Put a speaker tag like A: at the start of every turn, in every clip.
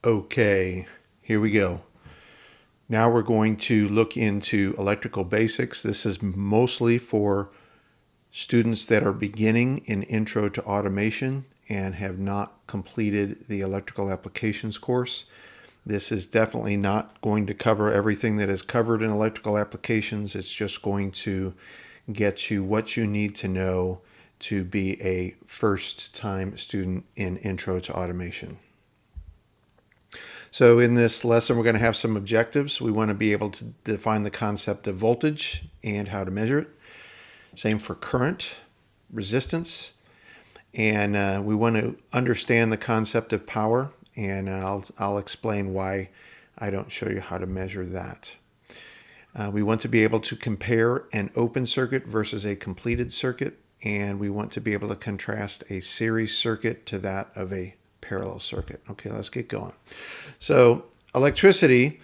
A: Okay, here we go. Now we're going to look into electrical basics. This is mostly for students that are beginning in Intro to Automation and have not completed the electrical applications course. This is definitely not going to cover everything that is covered in electrical applications. It's just going to get you what you need to know to be a first-time student in Intro to Automation. So in this lesson, we're going to have some objectives. We want to be able to define the concept of voltage and how to measure it. Same for current, resistance, and we want to understand the concept of power, and I'll explain why I don't show you how to measure that. We want to be able to compare an open circuit versus a completed circuit, and we want to be able to contrast a series circuit to that of a parallel circuit. Okay, let's get going. So electricity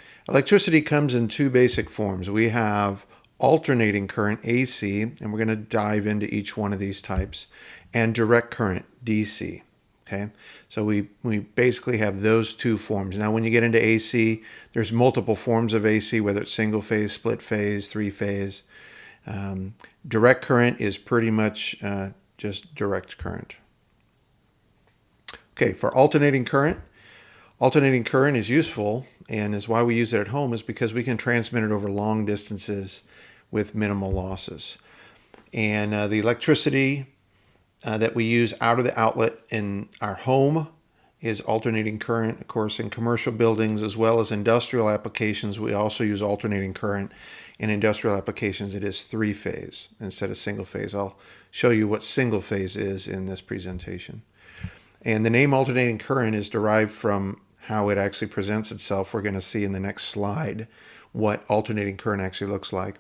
A: comes in two basic forms. We have alternating current, AC, and we're going to dive into each one of these types, and direct current, DC. Okay, so we basically have those two forms. Now when you get into AC, there's multiple forms of AC, whether it's single phase, split phase, three phase. Direct current is pretty much just direct current. Okay, for alternating current is useful, and is why we use it at home, is because we can transmit it over long distances with minimal losses. And the electricity that we use out of the outlet in our home is alternating current. Of course, in commercial buildings as well as industrial applications, we also use alternating current. In industrial applications, it is three-phase instead of single-phase. I'll show you what single-phase is in this presentation. And the name alternating current is derived from how it actually presents itself. We're going to see in the next slide what alternating current actually looks like.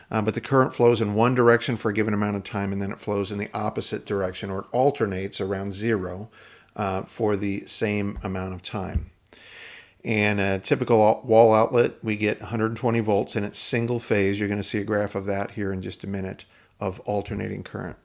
A: But the current flows in one direction for a given amount of time, and then it flows in the opposite direction, or it alternates around zero for the same amount of time. And a typical wall outlet, we get 120 volts, and it's single phase. You're going to see a graph of that here in just a minute of alternating current.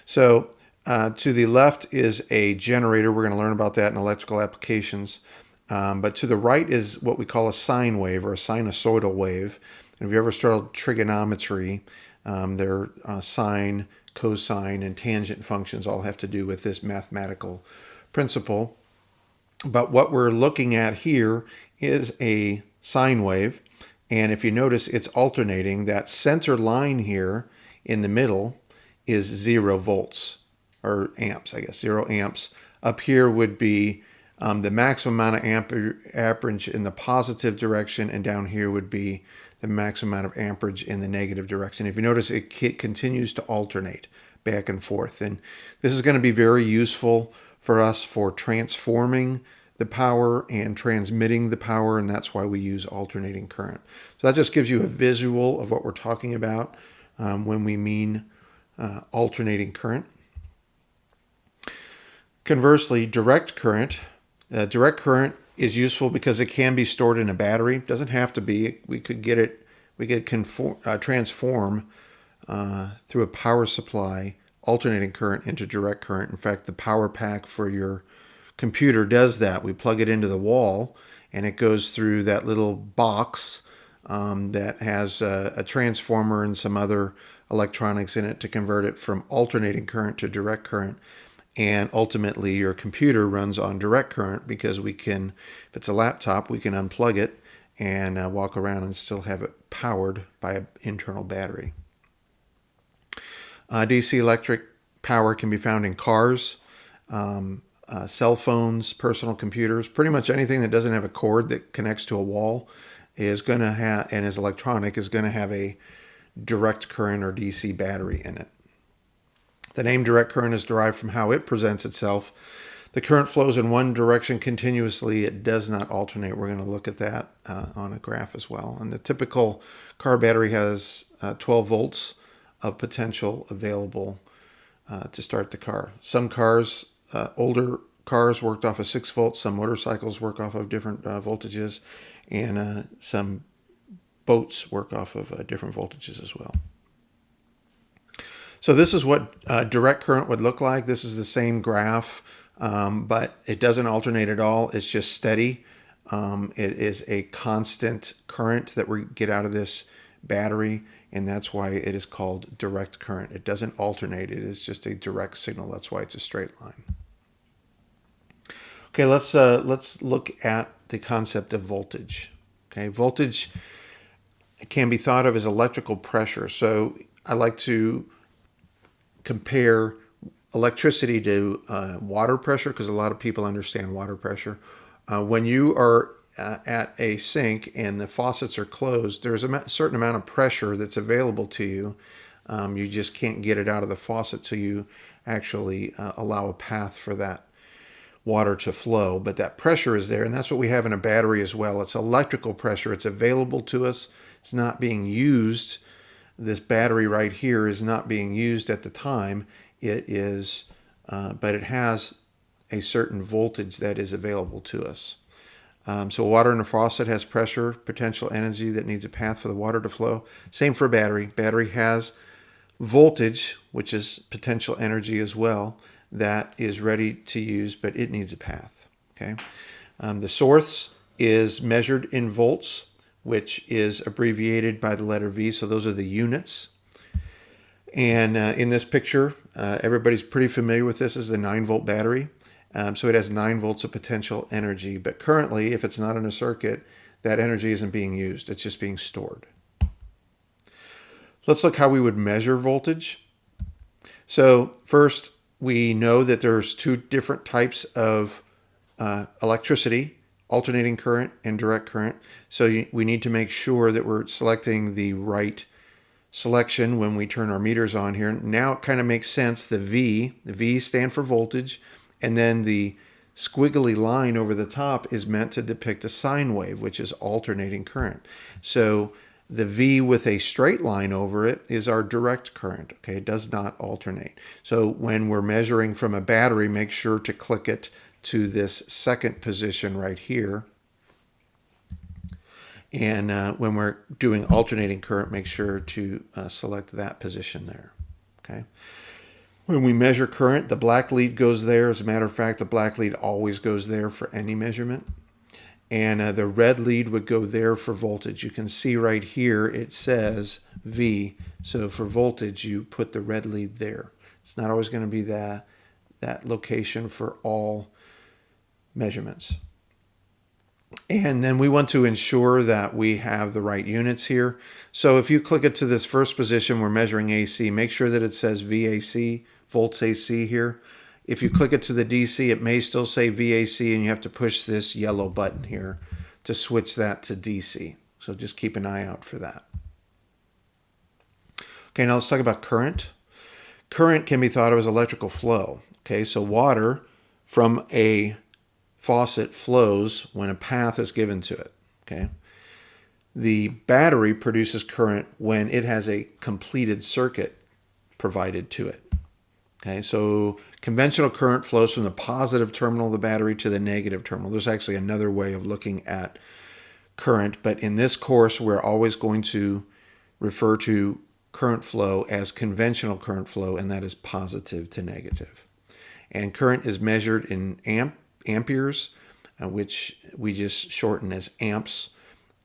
A: So to the left is a generator. We're going to learn about that in electrical applications. But to the right is what we call a sine wave, or a sinusoidal wave. And if you ever studied trigonometry, their sine, cosine, and tangent functions all have to do with this mathematical principle. But what we're looking at here is a sine wave. And if you notice, it's alternating. That center line here in the middle is 0 volts, or amps, I guess, 0 amps. Up here would be the maximum amount of amperage in the positive direction, and down here would be the maximum amount of amperage in the negative direction. If you notice, it continues to alternate back and forth. And this is going to be very useful for us for transforming the power and transmitting the power, and that's why we use alternating current. So that just gives you a visual of what we're talking about when we mean alternating current. Conversely, direct current is useful because it can be stored in a battery. It doesn't have to be. We could transform through a power supply alternating current into direct current. In fact, the power pack for your computer does that. We plug it into the wall, and it goes through that little box that has a transformer and some other electronics in it to convert it from alternating current to direct current. And ultimately, your computer runs on direct current because we can, if it's a laptop, we can unplug it and walk around and still have it powered by an internal battery. DC electric power can be found in cars, cell phones, personal computers. Pretty much anything that doesn't have a cord that connects to a wall is going to have, and is electronic, is going to have a direct current or DC battery in it. The name direct current is derived from how it presents itself. The current flows in one direction continuously. It does not alternate. We're going to look at that on a graph as well. And the typical car battery has 12 volts of potential available to start the car. Some cars, older cars, worked off of 6 volts. Some motorcycles work off of different voltages. And some boats work off of different voltages as well. So this is what direct current would look like. This is the same graph, but it doesn't alternate at all. It's just steady. It is a constant current that we get out of this battery, and that's why it is called direct current. It doesn't alternate. It is just a direct signal. That's why it's a straight line. Okay, let's look at the concept of voltage. Okay, voltage can be thought of as electrical pressure. So I like to compare electricity to water pressure, because a lot of people understand water pressure. When you are at a sink and the faucets are closed, there's a certain amount of pressure that's available to you. You just can't get it out of the faucet till you actually allow a path for that water to flow. But that pressure is there, and that's what we have in a battery as well. It's electrical pressure. It's available to us. It's not being used. This battery right here is not being used at the time. It is, but it has a certain voltage that is available to us. So water in a faucet has pressure, potential energy that needs a path for the water to flow. Same for a battery. Battery has voltage, which is potential energy as well, that is ready to use, but it needs a path. Okay. The source is measured in volts, which is abbreviated by the letter V. So those are the units. And in this picture, everybody's pretty familiar with this. This is a 9-volt battery. So it has 9 volts of potential energy. But currently, if it's not in a circuit, that energy isn't being used. It's just being stored. Let's look how we would measure voltage. So first, we know that there's 2 different types of electricity: alternating current and direct current. So we need to make sure that we're selecting the right selection when we turn our meters on here. Now it kind of makes sense. The V stand for voltage, and then the squiggly line over the top is meant to depict a sine wave, which is alternating current. So the V with a straight line over it is our direct current. Okay, it does not alternate. So when we're measuring from a battery, make sure to click it to this second position right here. And when we're doing alternating current, make sure to select that position there. Okay. When we measure current, the black lead goes there. As a matter of fact, the black lead always goes there for any measurement. And the red lead would go there for voltage. You can see right here it says V. So for voltage, you put the red lead there. It's not always going to be that location for all measurements. And then we want to ensure that we have the right units here. So if you click it to this first position, we're measuring AC. Make sure that it says VAC, volts AC here. If you click it to the DC, it may still say VAC, and you have to push this yellow button here to switch that to DC. So just keep an eye out for that. Okay, now let's talk about current. Current can be thought of as electrical flow. Okay, so water from a faucet flows when a path is given to it. Okay. The battery produces current when it has a completed circuit provided to it. Okay, so conventional current flows from the positive terminal of the battery to the negative terminal. There's actually another way of looking at current, but in this course, we're always going to refer to current flow as conventional current flow, and that is positive to negative. And current is measured in amperes, which we just shorten as amps,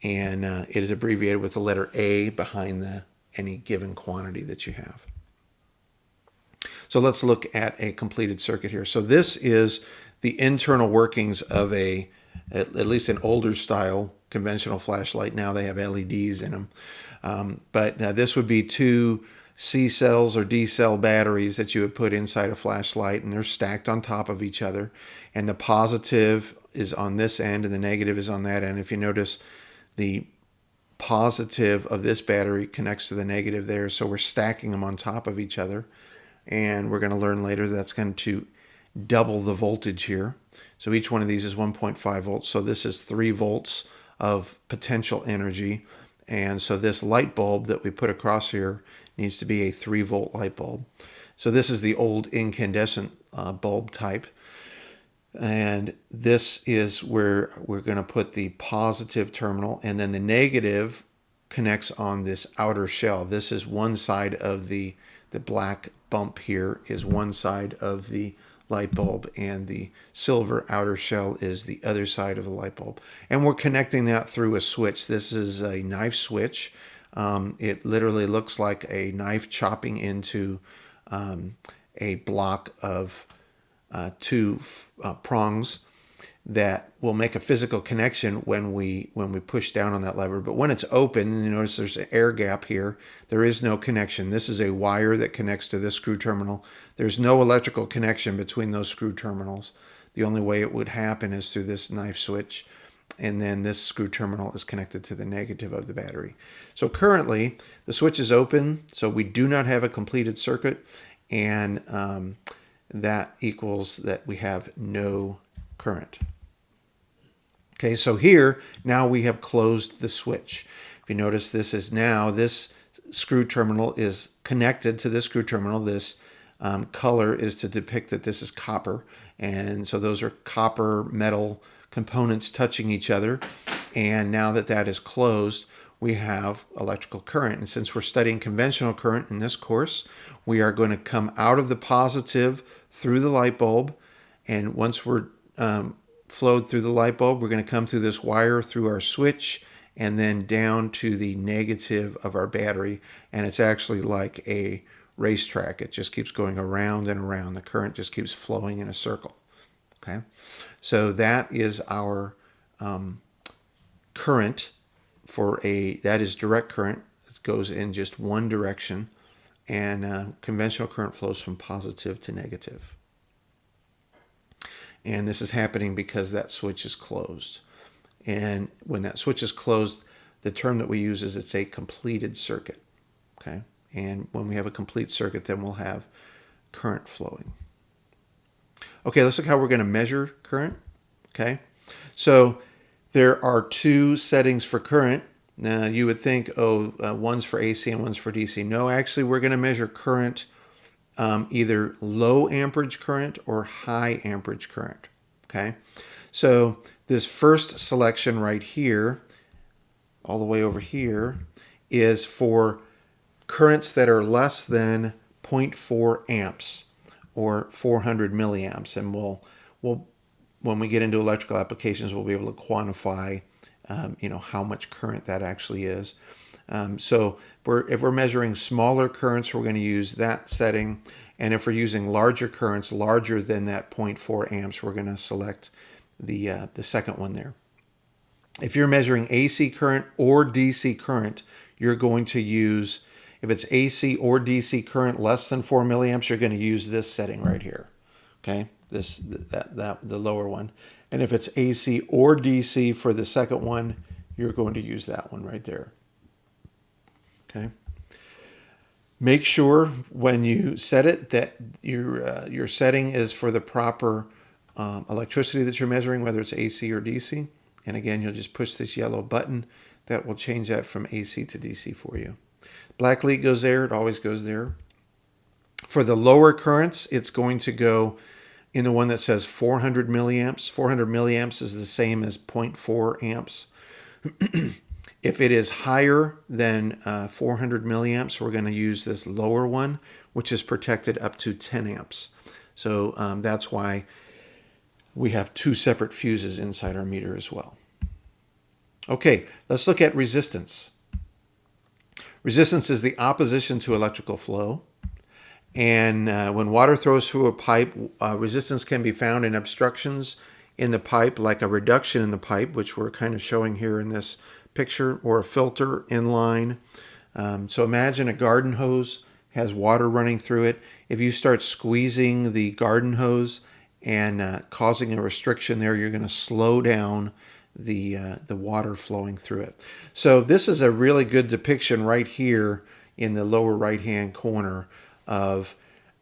A: and it is abbreviated with the letter A behind any given quantity that you have. So let's look at a completed circuit here. So this is the internal workings of at least an older style conventional flashlight. Now they have LEDs in them. But this would be 2 C cells or D cell batteries that you would put inside a flashlight, and they're stacked on top of each other. And the positive is on this end and the negative is on that end. If you notice, the positive of this battery connects to the negative there. So we're stacking them on top of each other. And we're going to learn later that's going to double the voltage here. So each one of these is 1.5 volts. So this is 3 volts of potential energy. And so this light bulb that we put across here needs to be a 3-volt light bulb. So this is the old incandescent bulb type. And this is where we're going to put the positive terminal, and then the negative connects on this outer shell. This is one side of the black bump here is one side of the light bulb, and the silver outer shell is the other side of the light bulb. And we're connecting that through a switch. This is a knife switch. It literally looks like a knife chopping into a block of two prongs that will make a physical connection when we push down on that lever. But when it's open, you notice there's an air gap here. There is no connection. This is a wire that connects to this screw terminal. There's no electrical connection between those screw terminals. The only way it would happen is through this knife switch, and then this screw terminal is connected to the negative of the battery. So currently, the switch is open, so we do not have a completed circuit, and that equals that we have no current. Okay, so here, now we have closed the switch. If you notice, this screw terminal is connected to this screw terminal. This color is to depict that this is copper. And so those are copper metal components touching each other. And now that that is closed, we have electrical current. And since we're studying conventional current in this course, we are going to come out of the positive through the light bulb. And once we're flowed through the light bulb, we're going to come through this wire through our switch and then down to the negative of our battery. And it's actually like a racetrack. It just keeps going around and around. The current just keeps flowing in a circle. Okay, so that is our current that is direct current. It goes in just one direction, and conventional current flows from positive to negative. And this is happening because that switch is closed. And when that switch is closed, the term that we use is it's a completed circuit. Okay, and when we have a complete circuit, then we'll have current flowing. Okay, let's look how we're going to measure current. Okay, so there are two settings for current. Now you would think, one's for AC and one's for DC. No, actually we're going to measure current either low amperage current or high amperage current. Okay, so this first selection right here, all the way over here, is for currents that are less than 0.4 amps or 400 milliamps. And we'll when we get into electrical applications, we'll be able to quantify how much current that actually is. So if we're measuring smaller currents, we're going to use that setting. And if we're using larger currents, larger than that 0.4 amps, we're going to select the second one there. If you're measuring AC current or DC current, you're going to use, if it's AC or DC current less than 4 milliamps, you're going to use this setting right here. Okay, the lower one. And if it's AC or DC for the second one, you're going to use that one right there. Okay. Make sure when you set it that your setting is for the proper electricity that you're measuring, whether it's AC or DC. And again, you'll just push this yellow button that will change that from AC to DC for you. Black lead goes there. It always goes there. For the lower currents, it's going to go in the one that says 400 milliamps. 400 milliamps is the same as 0.4 amps. If it is higher than 400 milliamps, we're going to use this lower one, which is protected up to 10 amps. So that's why we have two separate fuses inside our meter as well. Okay, let's look at resistance. Resistance is the opposition to electrical flow. And when water throws through a pipe, resistance can be found in obstructions in the pipe, like a reduction in the pipe, which we're kind of showing here in this picture, or a filter in line. So imagine a garden hose has water running through it. If you start squeezing the garden hose and causing a restriction there, you're going to slow down the water flowing through it. So this is a really good depiction right here in the lower right hand corner of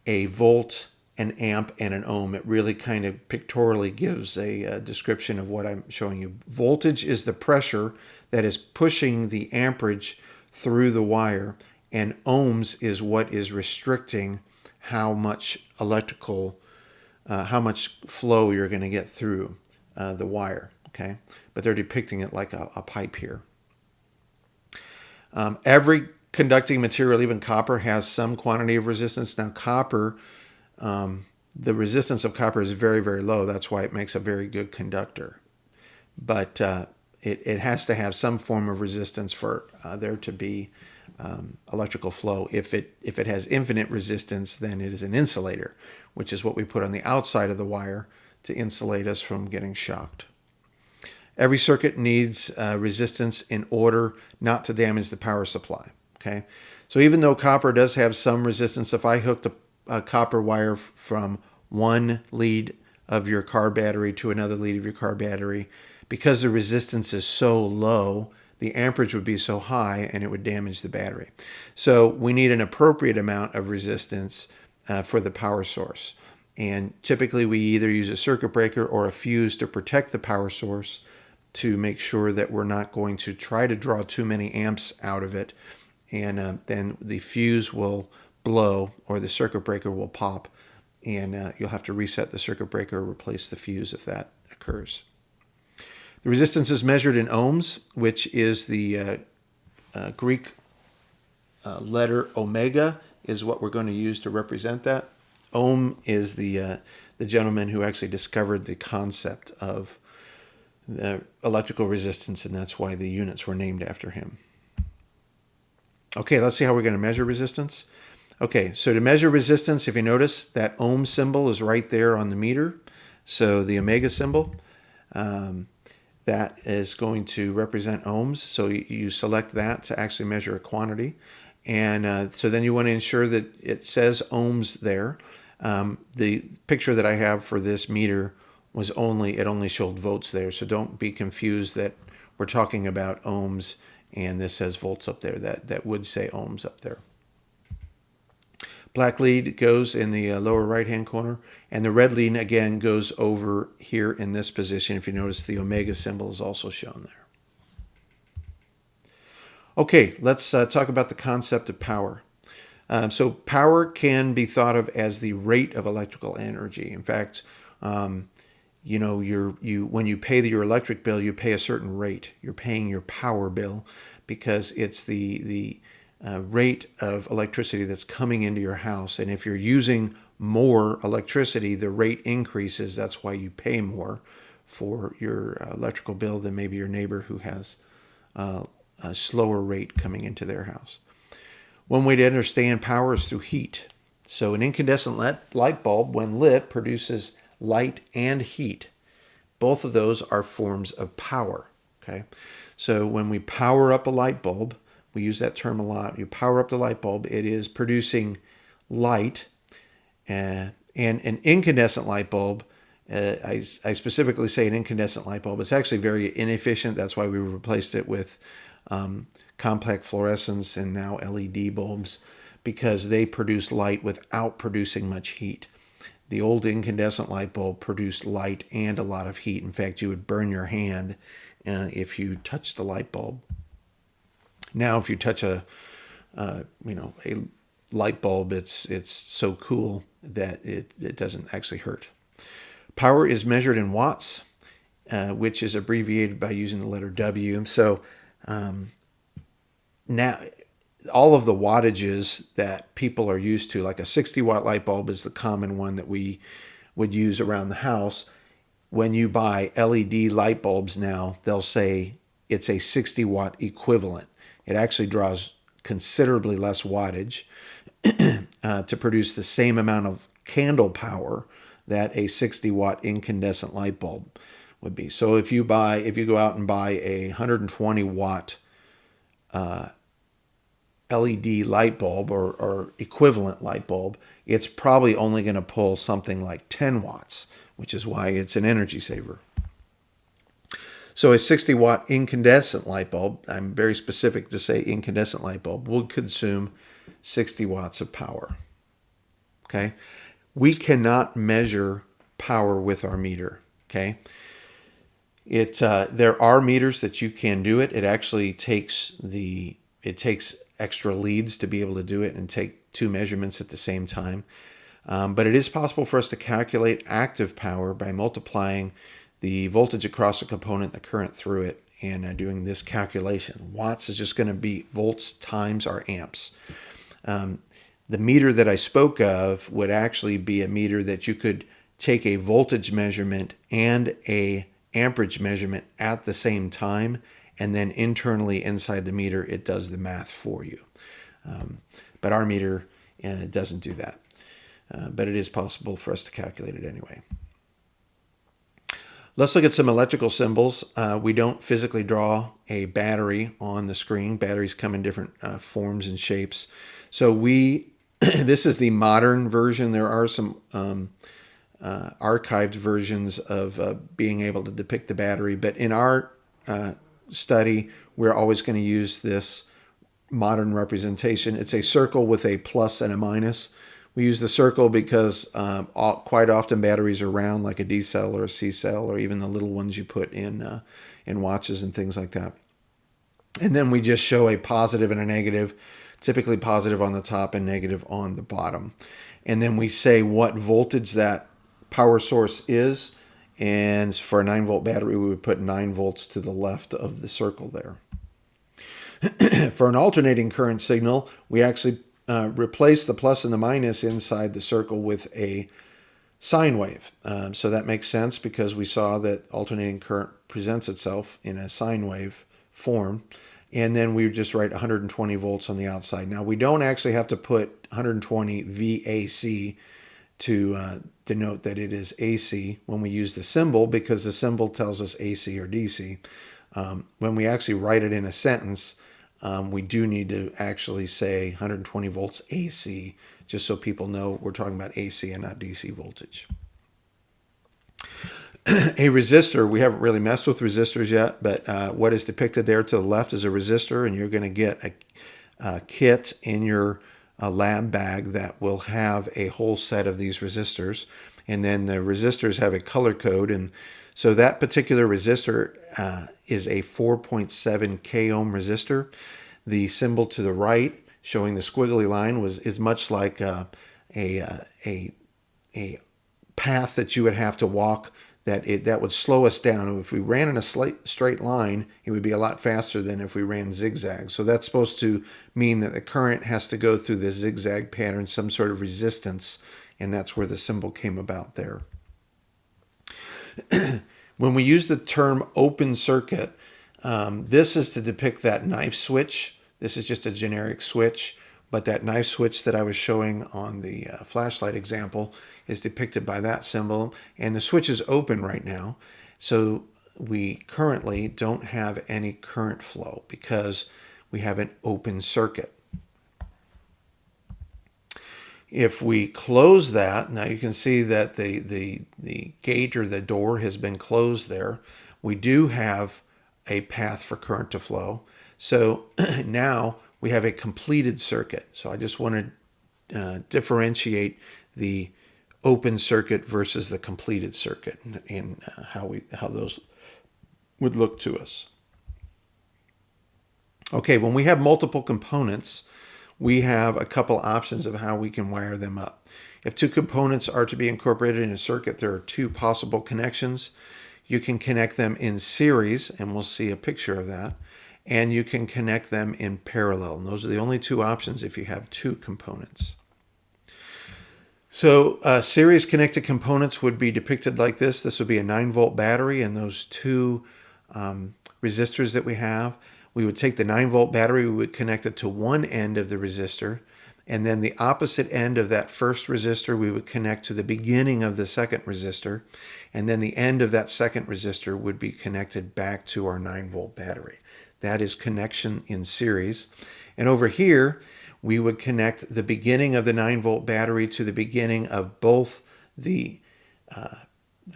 A: a volt, an amp, and an ohm. It really kind of pictorially gives a description of what I'm showing you. Voltage is the pressure that is pushing the amperage through the wire, and ohms is what is restricting how much how much flow you're going to get through the wire. Okay, but they're depicting it like a pipe here. Every conducting material, even copper, has some quantity of resistance. Now, copper The resistance of copper is very, very low. That's why it makes a very good conductor. But it has to have some form of resistance for there to be electrical flow. If it has infinite resistance, then it is an insulator, which is what we put on the outside of the wire to insulate us from getting shocked. Every circuit needs resistance in order not to damage the power supply. Okay, so even though copper does have some resistance, if I hooked a copper wire from one lead of your car battery to another lead of your car battery, because the resistance is so low, the amperage would be so high and it would damage the battery. So we need an appropriate amount of resistance for the power source. And typically we either use a circuit breaker or a fuse to protect the power source to make sure that we're not going to try to draw too many amps out of it. And then the fuse will blow or the circuit breaker will pop, and you'll have to reset the circuit breaker or replace the fuse if that occurs. The resistance is measured in ohms, which is the Greek letter omega is what we're going to use to represent that. Ohm is the gentleman who actually discovered the concept of the electrical resistance, and that's why the units were named after him. Okay, let's see how we're going to measure resistance. Okay, so to measure resistance, if you notice, that ohm symbol is right there on the meter. So the omega symbol, that is going to represent ohms. So you select that to actually measure a quantity. And so then you want to ensure that it says ohms there. The picture that I have for this meter was it only showed volts there. So don't be confused that we're talking about ohms and this says volts up there. That would say ohms up there. Black lead goes in the lower right-hand corner, and the red lead, again, goes over here in this position. If you notice, the omega symbol is also shown there. Okay, let's talk about the concept of power. So power can be thought of as the rate of electrical energy. In fact, when you pay your electric bill, you pay a certain rate. You're paying your power bill because it's the rate of electricity that's coming into your house. And if you're using more electricity, the rate increases. That's why you pay more for your electrical bill than maybe your neighbor who has a slower rate coming into their house. One way to understand power is through heat. So an incandescent light bulb, when lit, produces light and heat. Both of those are forms of power. Okay, so when we power up a light bulb, we use that term a lot. You power up the light bulb, it is producing light. And an incandescent light bulb, I specifically say an incandescent light bulb, it's actually very inefficient. That's why we replaced it with compact fluorescence and now LED bulbs, because they produce light without producing much heat. The old incandescent light bulb produced light and a lot of heat. In fact, you would burn your hand if you touched the light bulb. Now, if you touch a light bulb, it's so cool that it doesn't actually hurt. Power is measured in watts, which is abbreviated by using the letter W. So now all of the wattages that people are used to, like a 60-watt light bulb is the common one that we would use around the house. When you buy LED light bulbs now, they'll say it's a 60-watt equivalent. It actually draws considerably less wattage to produce the same amount of candle power that a 60-watt incandescent light bulb would be. So if you go out and buy a 120-watt LED light bulb or equivalent light bulb, it's probably only going to pull something like 10 watts, which is why it's an energy saver. So a 60-watt incandescent light bulb, I'm very specific to say incandescent light bulb, will consume 60 watts of power. Okay? We cannot measure power with our meter. Okay? There are meters that you can do it. It actually takes extra leads to be able to do it and take two measurements at the same time. But it is possible for us to calculate active power by multiplying the voltage across a component, the current through it, and doing this calculation. Watts is just going to be volts times our amps. The meter that I spoke of would actually be a meter that you could take a voltage measurement and a amperage measurement at the same time, and then internally inside the meter it does the math for you. But our meter doesn't do that. But it is possible for us to calculate it anyway. Let's look at some electrical symbols. We don't physically draw a battery on the screen. Batteries come in different forms and shapes. So this is the modern version. There are some archived versions of being able to depict the battery. But in our study, we're always going to use this modern representation. It's a circle with a plus and a minus. We use the circle because quite often batteries are round, like a D cell or a C cell, or even the little ones you put in watches and things like that. And then we just show a positive and a negative, typically positive on the top and negative on the bottom. And then we say what voltage that power source is. And for a 9-volt battery, we would put 9 volts to the left of the circle there. For an alternating current signal, we actually replace the plus and the minus inside the circle with a sine wave. So that makes sense because we saw that alternating current presents itself in a sine wave form. And then we just write 120 volts on the outside. Now, we don't actually have to put 120 VAC to denote that it is AC when we use the symbol, because the symbol tells us AC or DC. When we actually write it in a sentence, we do need to actually say 120 volts AC, just so people know we're talking about AC and not DC voltage. A resistor, we haven't really messed with resistors yet, but what is depicted there to the left is a resistor, and you're going to get a kit in your lab bag that will have a whole set of these resistors. And then the resistors have a color code, and so that particular resistor is a 4.7 k ohm resistor. The symbol to the right, showing the squiggly line, is much like a path that you would have to walk that would slow us down. If we ran in a straight line, it would be a lot faster than if we ran zigzag. So that's supposed to mean that the current has to go through the zigzag pattern, some sort of resistance, and that's where the symbol came about there. When we use the term open circuit, this is to depict that knife switch. This is just a generic switch, but that knife switch that I was showing on the flashlight example is depicted by that symbol, and the switch is open right now. So we currently don't have any current flow because we have an open circuit. If we close that, now you can see that the gate or the door has been closed there. We do have a path for current to flow. So now we have a completed circuit. So I just want to differentiate the open circuit versus the completed circuit and how those would look to us. Okay, when we have multiple components, we have a couple options of how we can wire them up. If two components are to be incorporated in a circuit, there are two possible connections. You can connect them in series, and we'll see a picture of that, and you can connect them in parallel. And those are the only two options if you have two components. So series connected components would be depicted like this. This would be a 9-volt battery and those two resistors that we have. We would take the 9-volt battery, we would connect it to one end of the resistor, and then the opposite end of that first resistor we would connect to the beginning of the second resistor, and then the end of that second resistor would be connected back to our 9-volt battery. That is connection in series. And over here, we would connect the beginning of the 9-volt battery to the beginning of both the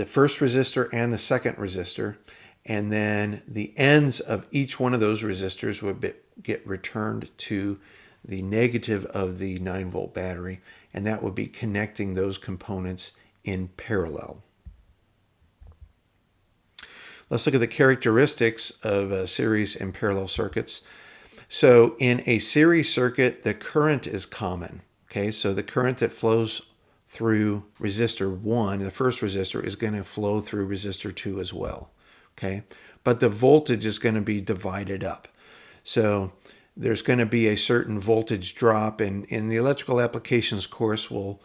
A: first resistor and the second resistor. And then the ends of each one of those resistors would get returned to the negative of the 9-volt battery. And that would be connecting those components in parallel. Let's look at the characteristics of series and parallel circuits. So in a series circuit, the current is common. Okay, so the current that flows through resistor 1, the first resistor, is going to flow through resistor 2 as well. Okay, but the voltage is going to be divided up. So there's going to be a certain voltage drop, and in the electrical applications course we'll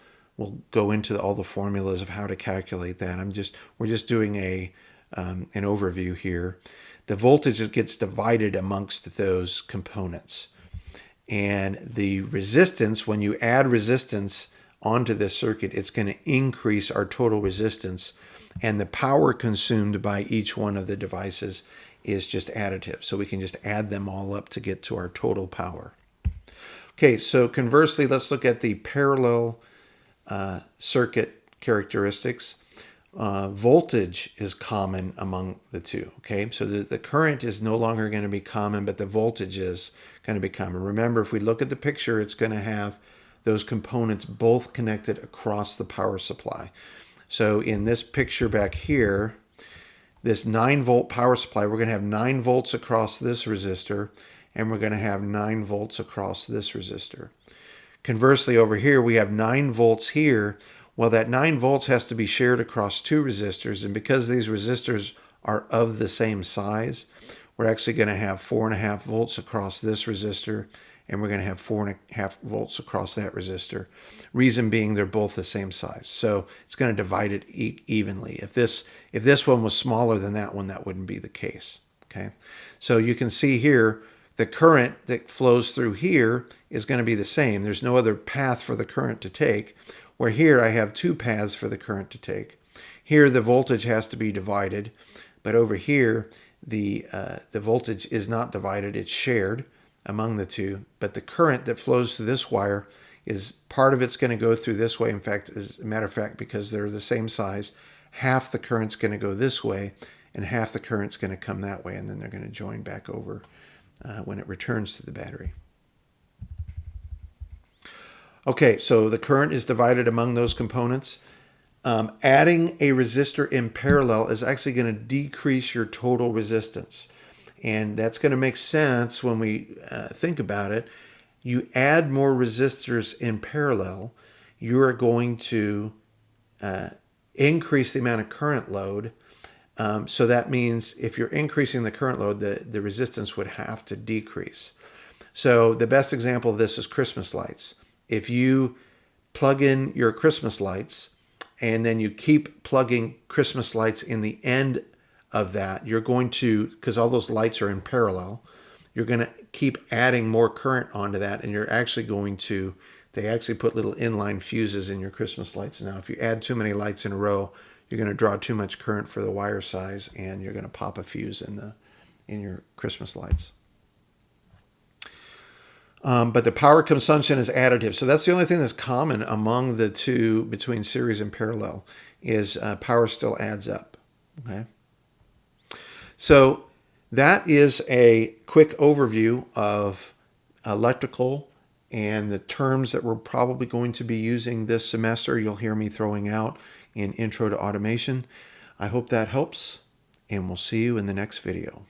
A: go into all the formulas of how to calculate that. We're just doing an overview here. The voltage gets divided amongst those components, and the resistance, when you add resistance onto this circuit, it's going to increase our total resistance, and the power consumed by each one of the devices is just additive. So we can just add them all up to get to our total power. Okay, so conversely, let's look at the parallel circuit characteristics. Voltage is common among the two. Okay, so the current is no longer going to be common, but the voltage is going to be common. Remember, if we look at the picture, it's going to have those components both connected across the power supply. So in this picture back here, this 9-volt power supply, we're going to have 9 volts across this resistor, and we're going to have 9 volts across this resistor. Conversely, over here, we have 9 volts here. Well, that 9 volts has to be shared across 2 resistors, and because these resistors are of the same size, we're actually going to have 4.5 volts across this resistor, and we're going to have 4.5 volts across that resistor. Reason being, they're both the same size. So it's going to divide it evenly. If this one was smaller than that one, that wouldn't be the case. Okay, so you can see here, the current that flows through here is going to be the same. There's no other path for the current to take, where here I have 2 paths for the current to take. Here the voltage has to be divided, but over here the voltage is not divided, it's shared among the two, but the current that flows through this wire is part of it's going to go through this way. In fact, as a matter of fact, because they're the same size, half the current's going to go this way and half the current's going to come that way, and then they're going to join back over when it returns to the battery. Okay, so the current is divided among those components. Adding a resistor in parallel is actually going to decrease your total resistance. And that's going to make sense when we think about it. You add more resistors in parallel, you are going to increase the amount of current load. So that means if you're increasing the current load, the resistance would have to decrease. So the best example of this is Christmas lights. If you plug in your Christmas lights and then you keep plugging Christmas lights in the end of that, you're going to, because all those lights are in parallel, you're going to keep adding more current onto that, and you're actually going to, they actually put little inline fuses in your Christmas lights now. If you add too many lights in a row, you're going to draw too much current for the wire size, and you're going to pop a fuse in your Christmas lights. But the power consumption is additive. So that's the only thing that's common among the two, between series and parallel, is power still adds up. Okay. So that is a quick overview of electrical and the terms that we're probably going to be using this semester. You'll hear me throwing out in Intro to Automation. I hope that helps, and we'll see you in the next video.